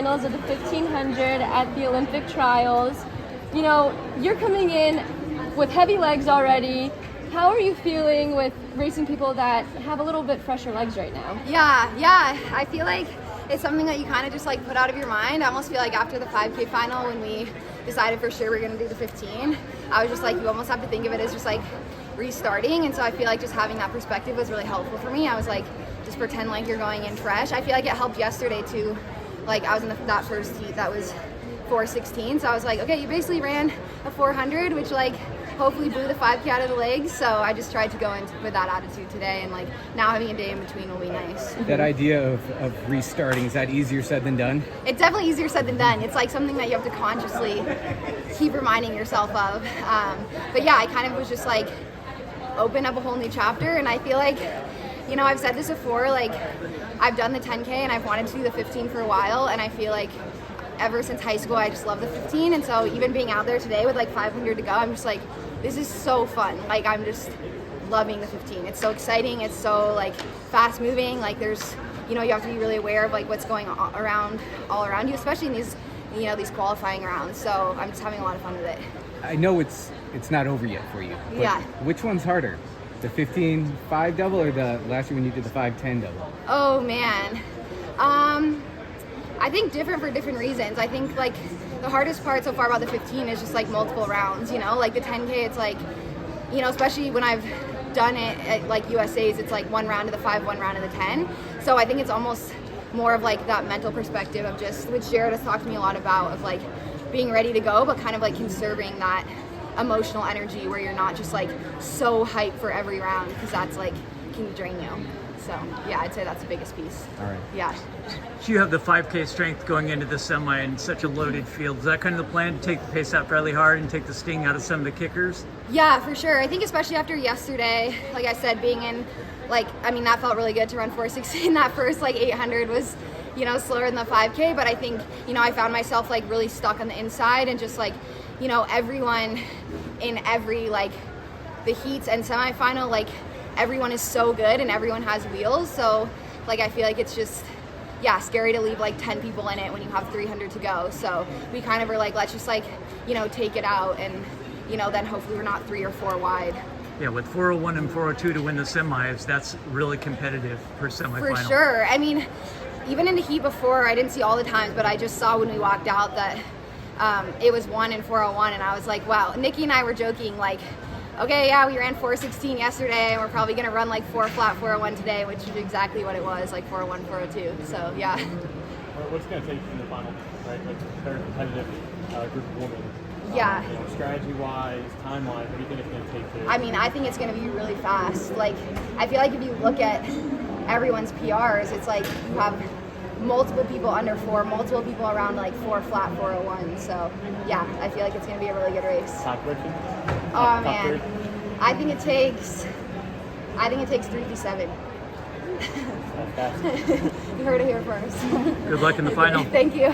Finals of the 1500 at the Olympic trials. You know, you're coming in with heavy legs already. How are you feeling with racing people that have a little bit fresher legs right now? Yeah. I feel like it's something that you kind of just like put out of your mind. I almost feel like after the 5K final, when we decided for sure we're going to do the 15, I was just like, you almost have to think of it as just like restarting. And so I feel like just having that perspective was really helpful for me. I was like, just pretend like you're going in fresh. I feel like it helped yesterday too. Like I was in that first heat that was 4:16, so I was like, okay, you basically ran a 400, which like hopefully blew the 5K out of the legs. So I just tried to go in with that attitude today, and like now having a day in between will be nice. That idea of restarting, is that easier said than done? It's definitely easier said than done. It's like something that you have to consciously keep reminding yourself of. But yeah, I kind of was just like open up a whole new chapter, and I feel like, you know, I've said this before, like I've done the 10K and I've wanted to do the 15 for a while, and I feel like ever since high school I just love the 15, and so even being out there today with like 500 to go, I'm just like, this is so fun. Like I'm just loving the 15. It's so exciting, it's so like fast moving, like there's, you know, you have to be really aware of like what's going on all around you, especially in these, you know, these qualifying rounds. So I'm just having a lot of fun with it. I know it's not over yet for you, but yeah. Which one's harder? The 15-5 double or the last year when you did the 5-10 double? Oh man. I think different for different reasons. I think like the hardest part so far about the 15 is just like multiple rounds, you know, like the 10K, it's like, you know, especially when I've done it at like USA's, it's like one round of the 5, one round of the 10. So I think it's almost more of like that mental perspective of just, which Jared has talked to me a lot about, of like being ready to go, but kind of like conserving that emotional energy where you're not just like so hyped for every round, because that's like can drain you. So yeah, I'd say that's the biggest piece. All right. Yeah. So you have the 5K strength going into the semi in such a loaded field. Is that kind of the plan, to take the pace out fairly hard and take the sting out of some of the kickers? Yeah, for sure. I think especially after yesterday, like I said, being in, like, I mean, that felt really good to run 4:16. That first like 800 was, you know, slower than the 5K, but I think, you know, I found myself like really stuck on the inside, and just like, you know, everyone in every like the heats and semifinal, like everyone is so good and everyone has wheels. So like I feel like it's just, yeah, scary to leave like 10 people in it when you have 300 to go. So we kind of were like, let's just like, you know, take it out, and, you know, then hopefully we're not 3 or 4 wide. Yeah, with 401 and 402 to win the semis, that's really competitive per semifinal. For sure. I mean, even in the heat before, I didn't see all the times, but I just saw when we walked out that it was 1 and 401, and I was like, wow. Nikki and I were joking, like, okay, yeah, we ran 4:16 yesterday, and we're probably gonna run like 4 flat 401 today, which is exactly what it was, like 401, 402. So yeah. What's it gonna take in the final, right? Like a very competitive group of women. Yeah. You know, strategy-wise, time-wise, what do you think it's gonna take to? I mean, I think it's gonna be really fast. Like, I feel like if you look at everyone's PRs, it's like you have multiple people under 4, multiple people around like 4 flat 401. So yeah, I feel like it's gonna be a really good race. Top prediction? Oh man, I think it takes 3:57. That's fast. You heard it here first. Good luck in the final. Thank you.